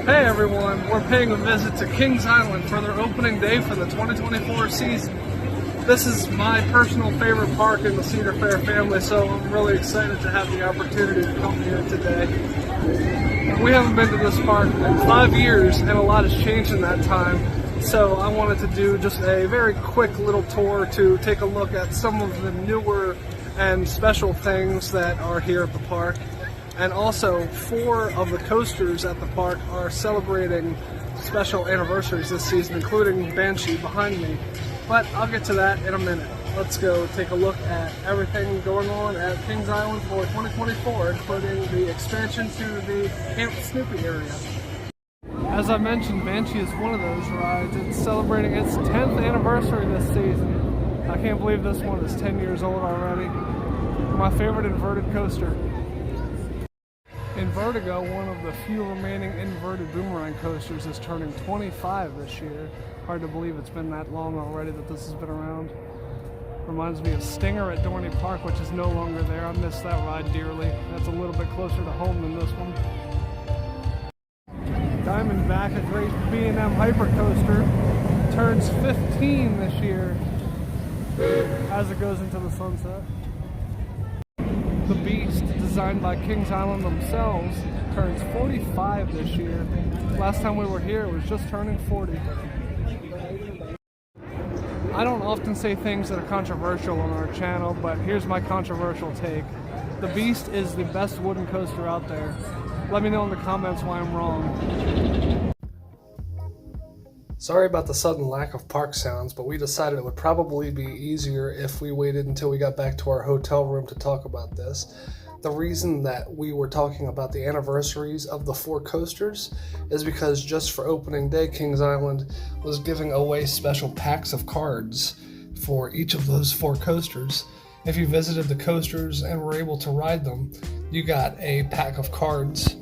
Hey everyone, we're paying a visit to Kings Island for their opening day for the 2024 season. This is my personal favorite park in the Cedar Fair family, so I'm really excited to have the opportunity to come here today. We haven't been to this park in 5 years, and a lot has changed in that time, so I wanted to do just a very quick little tour to take a look at some of the newer and special things that are here at the park. And also, 4 of the coasters at the park are celebrating special anniversaries this season, including Banshee behind me. But I'll get to that in a minute. Let's go take a look at everything going on at Kings Island for 2024, including the expansion to the Camp Snoopy area. As I mentioned, Banshee is one of those rides. It's celebrating its 10th anniversary this season. I can't believe this one is 10 years old already. My favorite inverted coaster. Invertigo, one of the few remaining inverted boomerang coasters, is turning 25 this year. Hard to believe it's been that long already that this has been around. Reminds me of Stinger at Dorney Park, which is no longer there. I miss that ride dearly. That's a little bit closer to home than this one. Diamondback, a great B&M hypercoaster, turns 15 this year as it goes into the sunset. The Beast, designed by Kings Island themselves, turns 45 this year. Last time we were here, it was just turning 40. I don't often say things that are controversial on our channel, but here's my controversial take. The Beast is the best wooden coaster out there. Let me know in the comments why I'm wrong. Sorry about the sudden lack of park sounds, but we decided it would probably be easier if we waited until we got back to our hotel room to talk about this. The reason that we were talking about the anniversaries of the 4 coasters is because just for opening day, Kings Island was giving away special packs of cards for each of those 4 coasters. If you visited the coasters and were able to ride them, you got a pack of cards.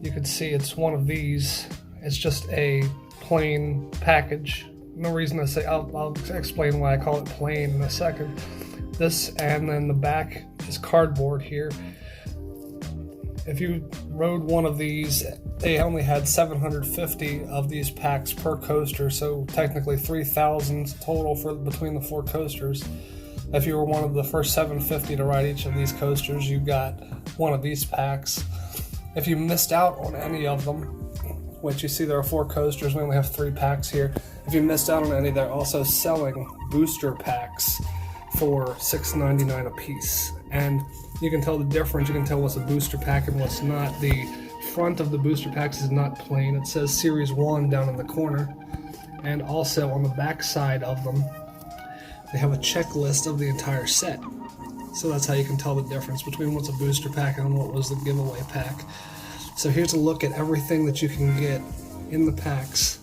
You can see it's one of these. It's just a plain package. No reason to say, I'll explain why I call it plain in a second. This, and then the back is cardboard here. If you rode one of these, they only had 750 of these packs per coaster, so technically 3,000 total for between the 4 coasters. If you were one of the first 750 to ride each of these coasters, you got one of these packs. If you missed out on any of them, which you see there are 4 coasters, we only have 3 packs here. If you missed out on any, they're also selling booster packs for $6.99 a piece. And you can tell the difference. You can tell what's a booster pack and what's not. The front of the booster packs is not plain. It says Series 1 down in the corner. And also on the back side of them, they have a checklist of the entire set. So that's how you can tell the difference between what's a booster pack and what was the giveaway pack. So here's a look at everything that you can get in the packs.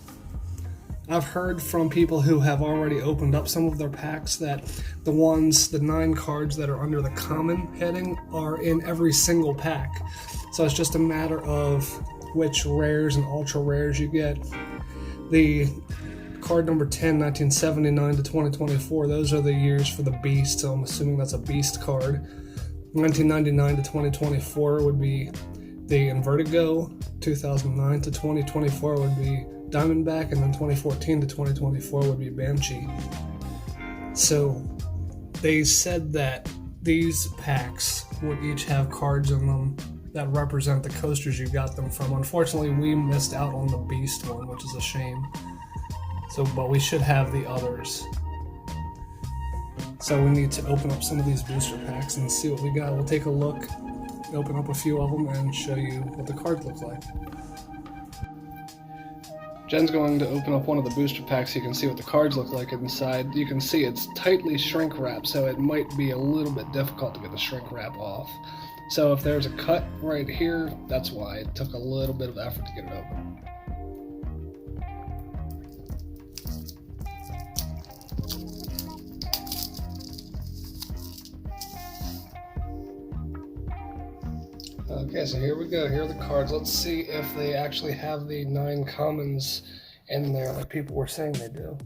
I've heard from people who have already opened up some of their packs that the 9 cards that are under the common heading are in every single pack. So it's just a matter of which rares and ultra rares you get. The card number 10, 1979 to 2024, those are the years for the Beast, so I'm assuming that's a Beast card. 1999 to 2024 would be the Invertigo, 2009 to 2024 would be Diamondback, and then 2014 to 2024 would be Banshee. So they said that these packs would each have cards in them that represent the coasters you got them from. Unfortunately, we missed out on the Beast one, which is a shame. So, but we should have the others. So we need to open up some of these booster packs and see what we got. We'll take a look, open up a few of them, and show you what the cards look like. Jen's going to open up one of the booster packs so you can see what the cards look like inside. You can see it's tightly shrink wrapped, so it might be a little bit difficult to get the shrink wrap off. So if there's a cut right here, that's why. It took a little bit of effort to get it open. Okay, so here we go. Here are the cards. Let's see if they actually have the 9 commons in there like people were saying they do.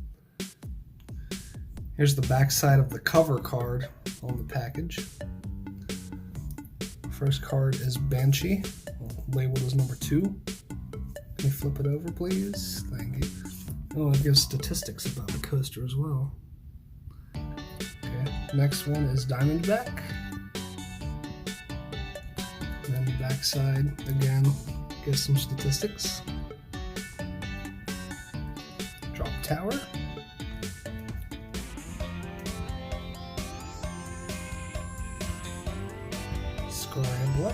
Here's the back side of the cover card on the package. First card is Banshee, labeled as number 2. Can you flip it over, please? Thank you. Oh, it gives statistics about the coaster as well. Okay, next one is Diamondback. And then the back side, again, gives some statistics. Drop tower. Scramble.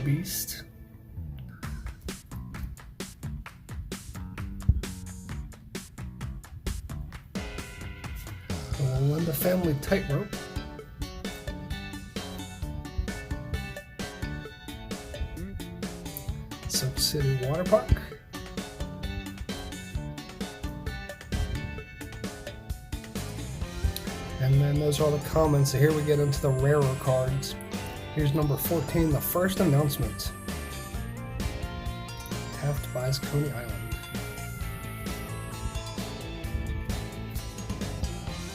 Beast. Linda Family Tightrope. Soap City Water Park. And then those are all the comments. So here we get into the rarer cards. Here's number 14, the first announcement. Taft buys Coney Island.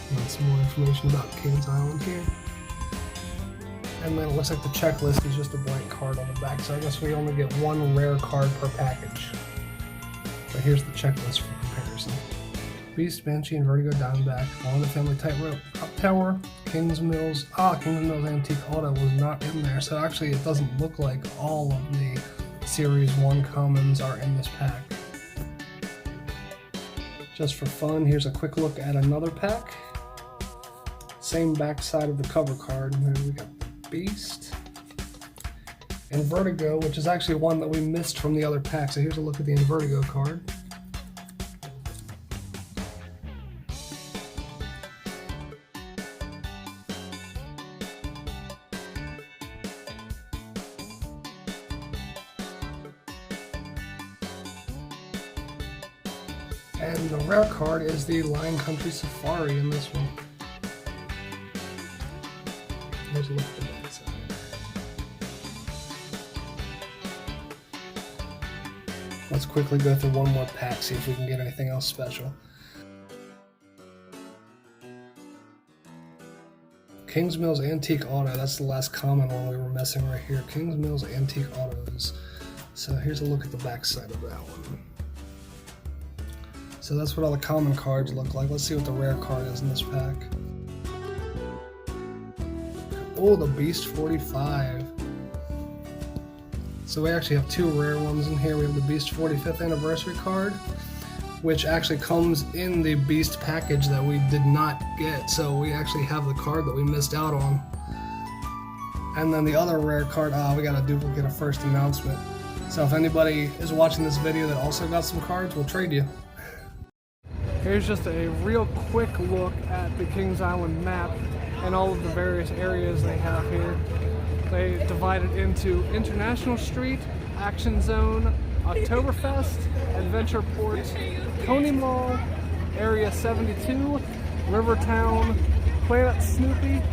And some more information about Kings Island here. And then it looks like the checklist is just a blank card on the back, so I guess we only get one rare card per package. But here's the checklist for comparison. Beast, Banshee, Invertigo, Diamondback, All in the Family Tightrope, Up Tower, Kings Mills. Kings Mills Antique Auto was not in there, so actually it doesn't look like all of the Series 1 commons are in this pack. Just for fun, here's a quick look at another pack. Same back side of the cover card. There we got Beast, Invertigo, which is actually one that we missed from the other pack. So here's a look at the Invertigo card. And the rare card is the Lion Country Safari in this one. There's a look at the back side. Let's quickly go through one more pack, see if we can get anything else special. Kings Mills Antique Auto, that's the last common one we were missing right here. Kings Mills Antique Autos. So here's a look at the back side of that one. So that's what all the common cards look like. Let's see what the rare card is in this pack. Oh, the Beast 45. So we actually have two rare ones in here. We have the Beast 45th Anniversary card, which actually comes in the Beast package that we did not get. So we actually have the card that we missed out on. And then the other rare card, we got a duplicate of first announcement. So if anybody is watching this video that also got some cards, we'll trade you. Here's just a real quick look at the Kings Island map and all of the various areas they have here. They divided into International Street, Action Zone, Oktoberfest, Adventure Port, Coney Mall, Area 72, Rivertown, Planet Snoopy,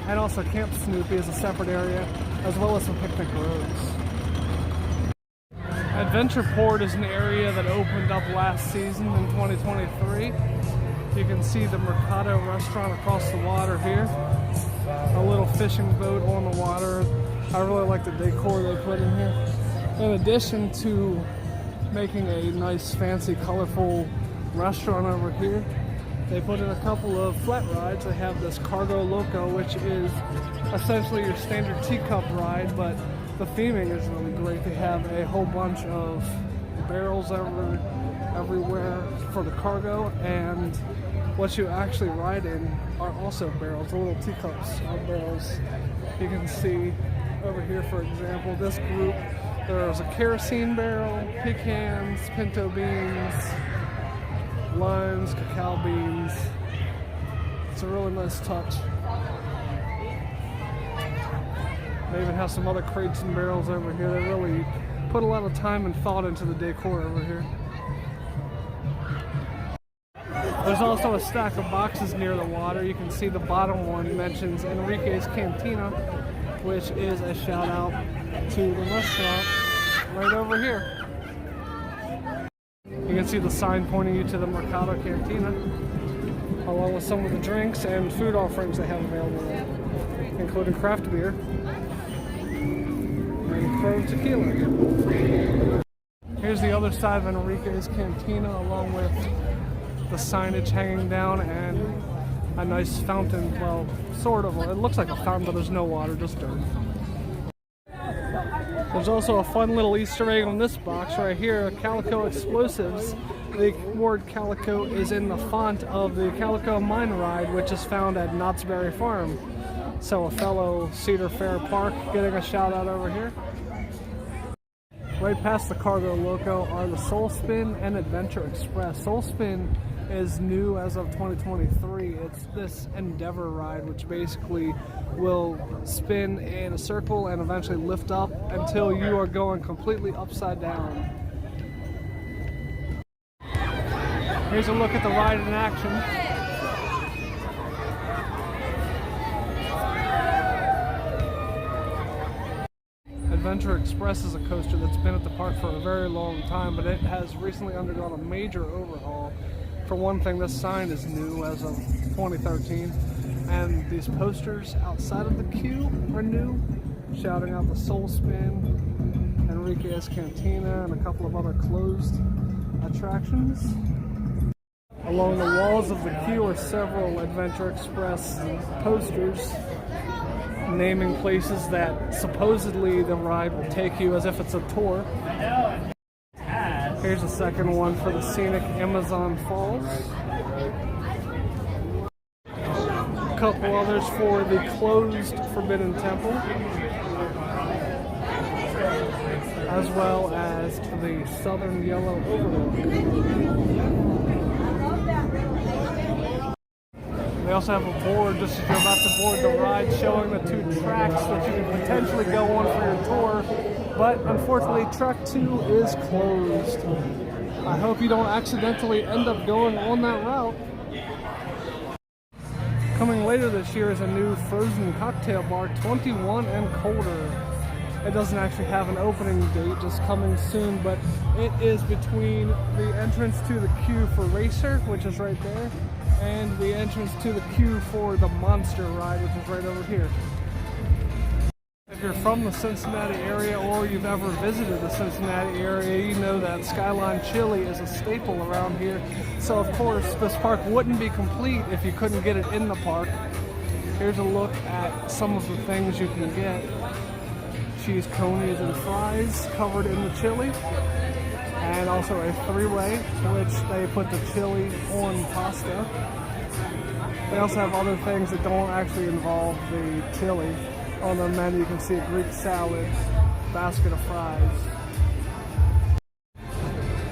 and also Camp Snoopy is a separate area, as well as some picnic roads. Adventure Port is an area that opened up last season in 2023. You can see the Mercado restaurant across the water here. A little fishing boat on the water. I really like the decor they put in here. In addition to making a nice, fancy, colorful restaurant over here, they put in a couple of flat rides. They have this Cargo Loco, which is essentially your standard teacup ride, but the theming is really great. They have a whole bunch of barrels everywhere for the cargo, and what you actually ride in are also barrels. The little teacups are barrels. You can see over here, for example, this group, there's a kerosene barrel, pecans, pinto beans, limes, cacao beans. It's a really nice touch. They even have some other crates and barrels over here. They really put a lot of time and thought into the decor over here. There's also a stack of boxes near the water. You can see the bottom one mentions Enrique's Cantina, which is a shout out to the restaurant right over here. You can see the sign pointing you to the Mercado Cantina, along with some of the drinks and food offerings they have available there. including craft beer and Crow tequila. Here's the other side of Enrique's Cantina, along with the signage hanging down and a nice fountain. Well, sort of. It looks like a fountain, but there's no water, just dirt. There's also a fun little Easter egg on this box right here, Calico Explosives. The word Calico is in the font of the Calico Mine ride, which is found at Knott's Berry Farm. So a fellow Cedar Fair Park getting a shout out over here. Right past the Cargo Loco are the Soul Spin and Adventure Express. Soul Spin is new as of 2023. It's this Endeavor ride, which basically will spin in a circle and eventually lift up until you are going completely upside down. Here's a look at the ride in action. Adventure Express is a coaster that's been at the park for a very long time, but it has recently undergone a major overhaul. For one thing, this sign is new as of 2013, and these posters outside of the queue are new, shouting out the Soul Spin, Enrique's Cantina, and a couple of other closed attractions. Along the walls of the queue are several Adventure Express posters naming places that supposedly the ride will take you as if it's a tour. Here's a second one for the scenic Amazon Falls. A couple others for the closed Forbidden Temple, as well as the Southern Yellow Overlook. They also have a board just as you're about to board the ride showing the two tracks that you can potentially go on for your tour, but unfortunately track 2 is closed. I hope you don't accidentally end up going on that route. Coming later this year is a new frozen cocktail bar, 21 and colder. It doesn't actually have an opening date, just coming soon, but it is between the entrance to the queue for Racer, which is right there, and the entrance to the queue for the Monster ride, which is right over here. If you're from the Cincinnati area or you've ever visited the Cincinnati area, you know that Skyline Chili is a staple around here. So of course, this park wouldn't be complete if you couldn't get it in the park. Here's a look at some of the things you can get. Cheese conies and fries covered in the chili, and also a three-way, which they put the chili on pasta. They also have other things that don't actually involve the chili. On their menu you can see a Greek salad, basket of fries.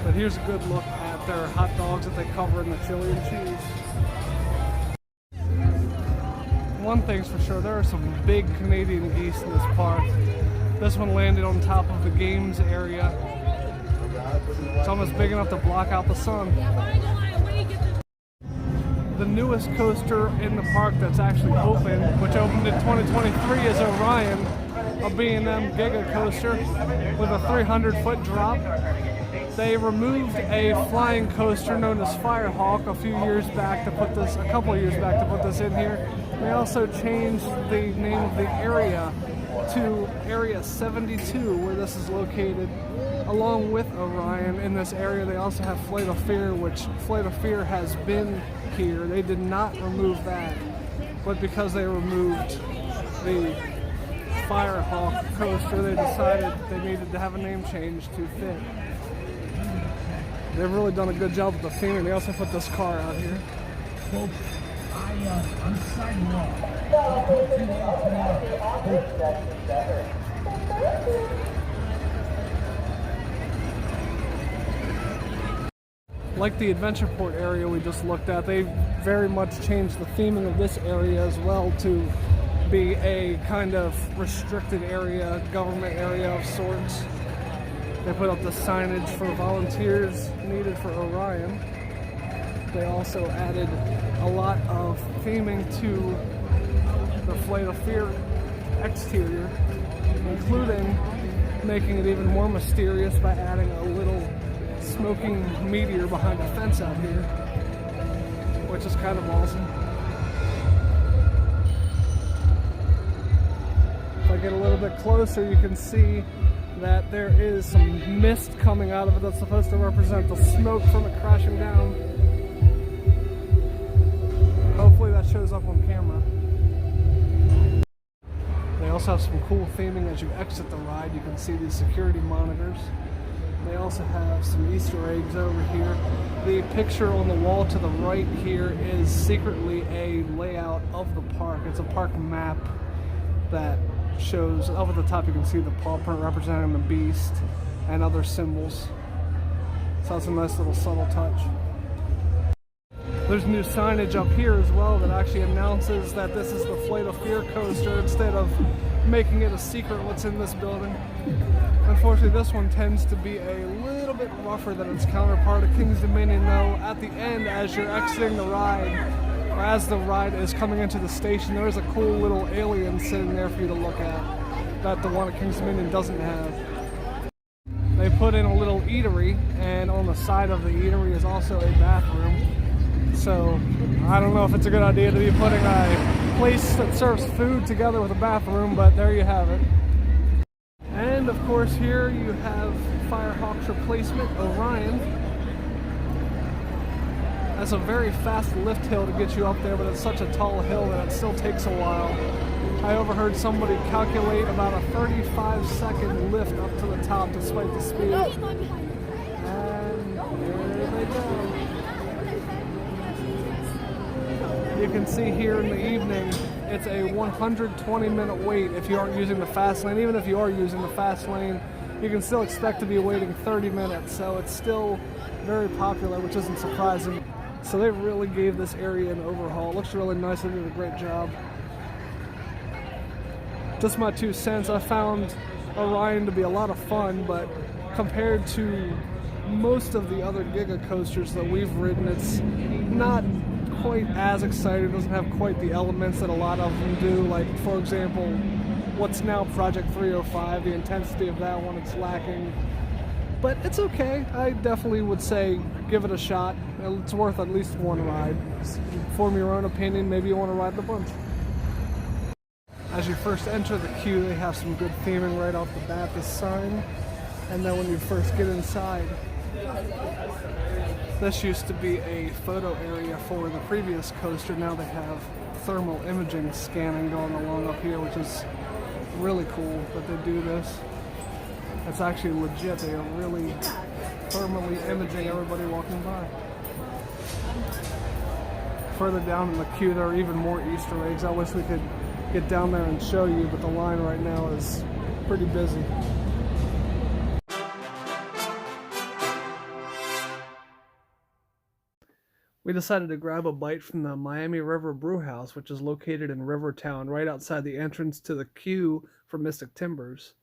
But here's a good look at their hot dogs that they cover in the chili and cheese. One thing's for sure, there are some big Canadian geese in this park. This one landed on top of the games area. It's almost big enough to block out the sun. The newest coaster in the park that's actually open, which opened in 2023, is Orion, a B&M Giga coaster with a 300-foot drop. They removed a flying coaster known as Firehawk a couple years back to put this in here. They also changed the name of the area to Area 72, where this is located. Along with Orion in this area, they also have Flight of Fear, which Flight of Fear has been here. They did not remove that, but because they removed the Firehawk coaster, they decided they needed to have a name change to fit. They've really done a good job with the theming. They also put this car out here. I'm signing off. Like the Adventureport area we just looked at, they very much changed the theming of this area as well to be a kind of restricted area, government area of sorts. They put up the signage for volunteers needed for Orion. They also added a lot of theming to the Flight of Fear exterior, including making it even more mysterious by adding a little smoking meteor behind the fence out here, which is kind of awesome. get a little bit closer, you can see that there is some mist coming out of it that's supposed to represent the smoke from it crashing down. Hopefully that shows up on camera. They also have some cool theming as you exit the ride. You can see these security monitors. They also have some Easter eggs over here. The picture on the wall to the right here is secretly a layout of the park. It's a park map that shows, up at the top you can see the paw print representing the beast and other symbols. So that's a nice little subtle touch. There's new signage up here as well that actually announces that this is the Flight of Fear coaster instead of making it a secret what's in this building. Unfortunately, this one tends to be a little bit rougher than its counterpart at King's Dominion, though. At the end, as you're exiting the ride, or as the ride is coming into the station, there is a cool little alien sitting there for you to look at that the one at King's Dominion doesn't have. They put in a little eatery, and on the side of the eatery is also a bathroom. So, I don't know if it's a good idea to be putting a place that serves food together with a bathroom, but there you have it. And of course here you have Firehawk's replacement, Orion. That's a very fast lift hill to get you up there, but it's such a tall hill that it still takes a while. I overheard somebody calculate about a 35-second lift up to the top despite the speed. And there they go. You can see here in the evening, it's a 120-minute wait if you aren't using the fast lane. Even if you are using the fast lane, you can still expect to be waiting 30 minutes. So it's still very popular, which isn't surprising. So they really gave this area an overhaul. It looks really nice. They did a great job. Just my 2 cents. I found Orion to be a lot of fun, but compared to most of the other Giga coasters that we've ridden, it's not quite as exciting. It doesn't have quite the elements that a lot of them do, like for example what's now Project 305. The intensity of that one, it's lacking, but it's okay. I definitely would say give it a shot. It's worth at least one ride. Form your own opinion. Maybe you want to ride the bunch. As you first enter the queue, they have some good theming right off the bat, this sign, and then when you first get inside, this used to be a photo area for the previous coaster. Now they have thermal imaging scanning going along up here, which is really cool that they do this. It's actually legit. They are really thermally imaging everybody walking by. Further down in the queue, there are even more Easter eggs. I wish we could get down there and show you, but the line right now is pretty busy. We decided to grab a bite from the Miami River Brew House, which is located in Rivertown, right outside the entrance to the queue for Mystic Timbers.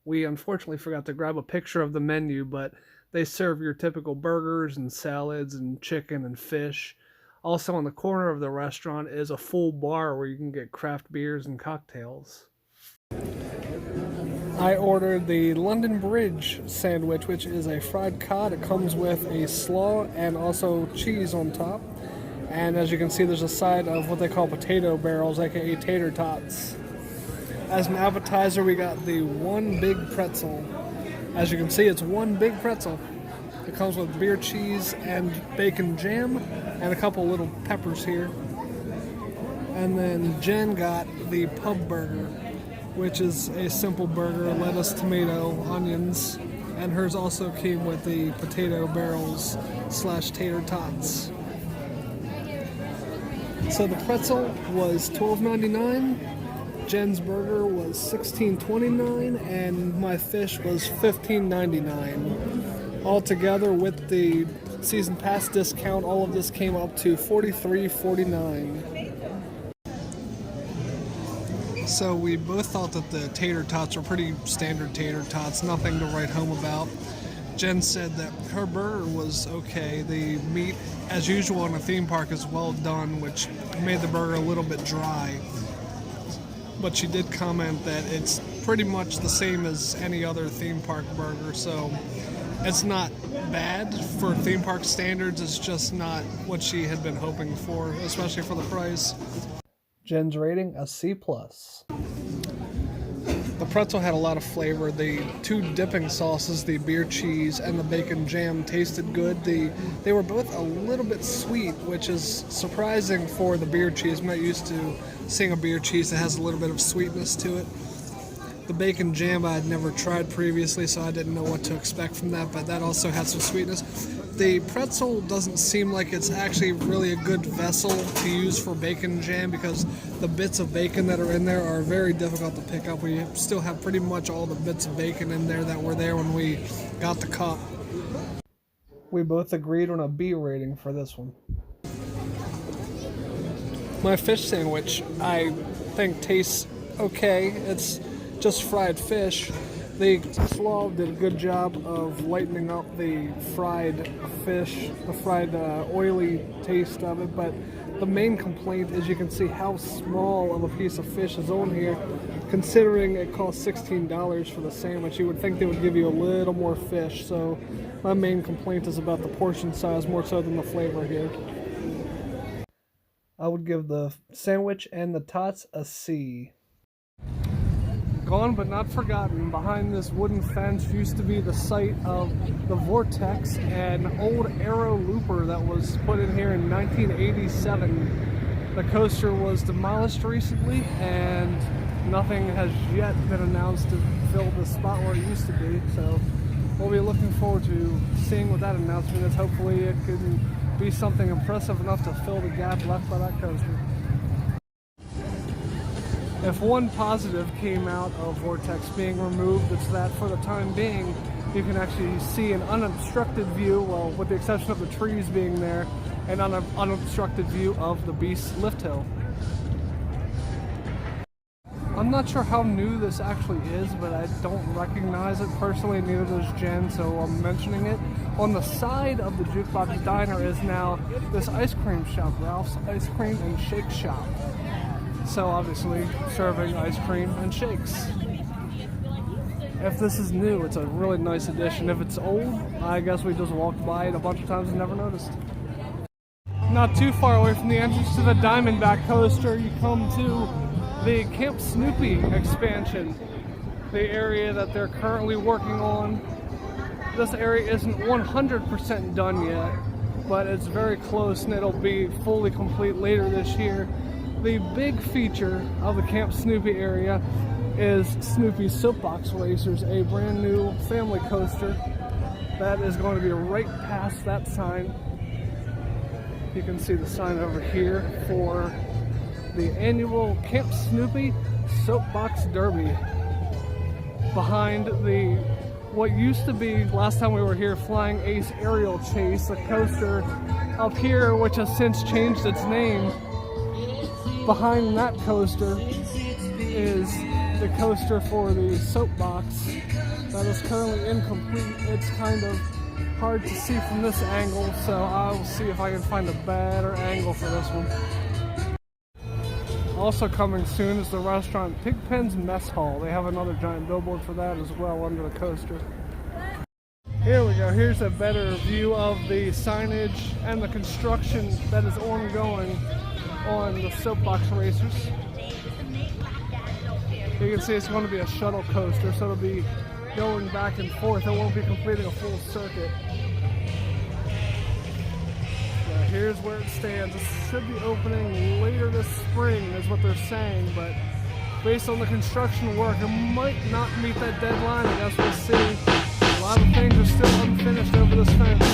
We unfortunately forgot to grab a picture of the menu, but they serve your typical burgers and salads and chicken and fish. Also in the corner of the restaurant is a full bar where you can get craft beers and cocktails. I ordered the London Bridge sandwich, which is a fried cod. It comes with a slaw and also cheese on top. And as you can see, there's a side of what they call potato barrels, aka tater tots. As an appetizer, we got the one big pretzel. As you can see, it's one big pretzel. It comes with beer cheese and bacon jam and a couple little peppers here. And then Jen got the pub burger, which is a simple burger, lettuce, tomato, onions, and hers also came with the potato barrels / tater tots. So the pretzel was $12.99, Jen's burger was $16.29, and my fish was $15.99. Altogether, with the season pass discount, all of this came up to $43.49. So we both thought that the tater tots were pretty standard tater tots, nothing to write home about. Jen said that her burger was okay. The meat, as usual in a theme park, is well done, which made the burger a little bit dry. But she did comment that it's pretty much the same as any other theme park burger, so it's not bad for theme park standards. It's just not what she had been hoping for, especially for the price. Jen's rating, a C+. The pretzel had a lot of flavor. The two dipping sauces, the beer cheese and the bacon jam, tasted good. They were both a little bit sweet, which is surprising for the beer cheese. I'm not used to seeing a beer cheese that has a little bit of sweetness to it. The bacon jam I had never tried previously, so I didn't know what to expect from that, but that also had some sweetness. The pretzel doesn't seem like it's actually really a good vessel to use for bacon jam because the bits of bacon that are in there are very difficult to pick up. We still have pretty much all the bits of bacon in there that were there when we got the cup. We both agreed on a B rating for this one. My fish sandwich, I think, tastes okay. It's just fried fish. The slaw did a good job of lightening up the fried fish, the fried oily taste of it, but the main complaint is you can see how small of a piece of fish is on here. Considering it costs $16 for the sandwich, you would think they would give you a little more fish, so my main complaint is about the portion size more so than the flavor here. I would give the sandwich and the tots a C. Gone but not forgotten. Behind this wooden fence used to be the site of the Vortex, an old aero looper that was put in here in 1987. The coaster was demolished recently and nothing has yet been announced to fill the spot where it used to be, so we'll be looking forward to seeing what that announcement is. Hopefully it can be something impressive enough to fill the gap left by that coaster. If one positive came out of Vortex being removed, it's that for the time being, you can actually see an unobstructed view, well, with the exception of the trees being there, an unobstructed view of the Beast lift hill. I'm not sure how new this actually is, but I don't recognize it personally, neither does Jen, so I'm mentioning it. On the side of the Jukebox Diner is now this ice cream shop, Ralph's Ice Cream and Shake Shop. So obviously serving ice cream and shakes. If this is new, it's a really nice addition. If it's old, I guess we just walked by it a bunch of times and never noticed. Not too far away from the entrance to the Diamondback coaster, you come to the Camp Snoopy expansion, the area that they're currently working on. This area isn't 100% done yet, but it's very close and it'll be fully complete later this year. The big feature of the Camp Snoopy area is Snoopy Soapbox Racers, a brand new family coaster that is going to be right past that sign. You can see the sign over here for the annual Camp Snoopy Soapbox Derby. Behind the what used to be, last time we were here, Flying Ace Aerial Chase, a coaster up here which has since changed its name. Behind that coaster is the coaster for the Soapbox that is currently incomplete. It's kind of hard to see from this angle, so I'll see if I can find a better angle for this one. Also coming soon is the restaurant Pigpen's Mess Hall. They have another giant billboard for that as well under the coaster. Here we go. Here's a better view of the signage and the construction that is ongoing on the Soapbox Racers. You can see it's going to be a shuttle coaster, so it'll be going back and forth. It won't be completing a full circuit. So here's where it stands. It should be opening later this spring is what they're saying, but based on the construction work, it might not meet that deadline. I guess we'll see. A lot of things are still unfinished over this fence.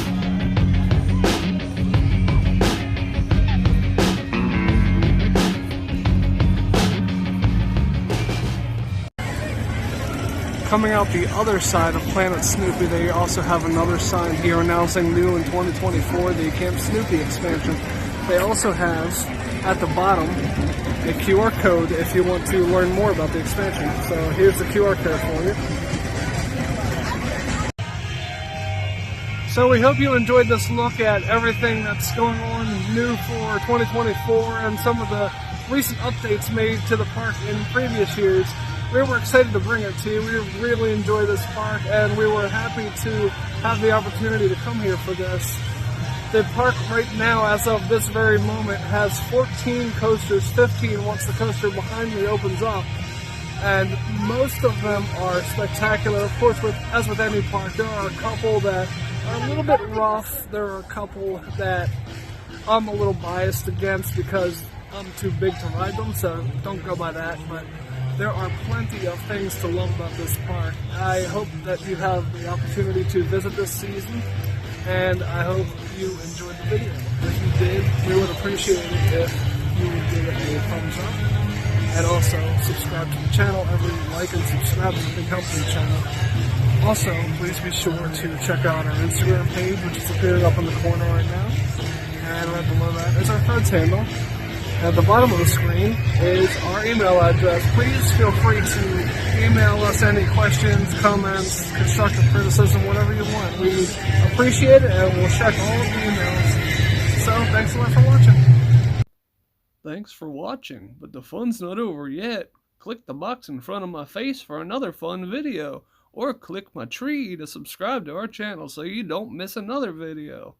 Coming out the other side of Planet Snoopy, they also have another sign here announcing new in 2024, the Camp Snoopy expansion. They also have, at the bottom, a QR code if you want to learn more about the expansion. So here's the QR code for you. So we hope you enjoyed this look at everything that's going on new for 2024 and some of the recent updates made to the park in previous years. We were excited to bring it to you. We really enjoy this park and we were happy to have the opportunity to come here for this. The park right now, as of this very moment, has 14 coasters, 15 once the coaster behind me opens up. and most of them are spectacular. Of course, as with any park, there are a couple that are a little bit rough. There are a couple that I'm a little biased against because I'm too big to ride them, so don't go by that. But there are plenty of things to love about this park. I hope that you have the opportunity to visit this season, and I hope you enjoyed the video. If you did, we would appreciate it if you would give it a thumbs up. And also, subscribe to the channel. Every like and subscribe is a big help to the channel. Also, please be sure to check out our Instagram page, which is appearing up in the corner right now. And right below that is our Threads handle. At the bottom of the screen is our email address. Please feel free to email us any questions, comments, constructive criticism, whatever you want. We appreciate it, and we'll check all of the emails. So, thanks a lot for watching. Thanks for watching, but the fun's not over yet. Click the box in front of my face for another fun video, or click my tree to subscribe to our channel so you don't miss another video.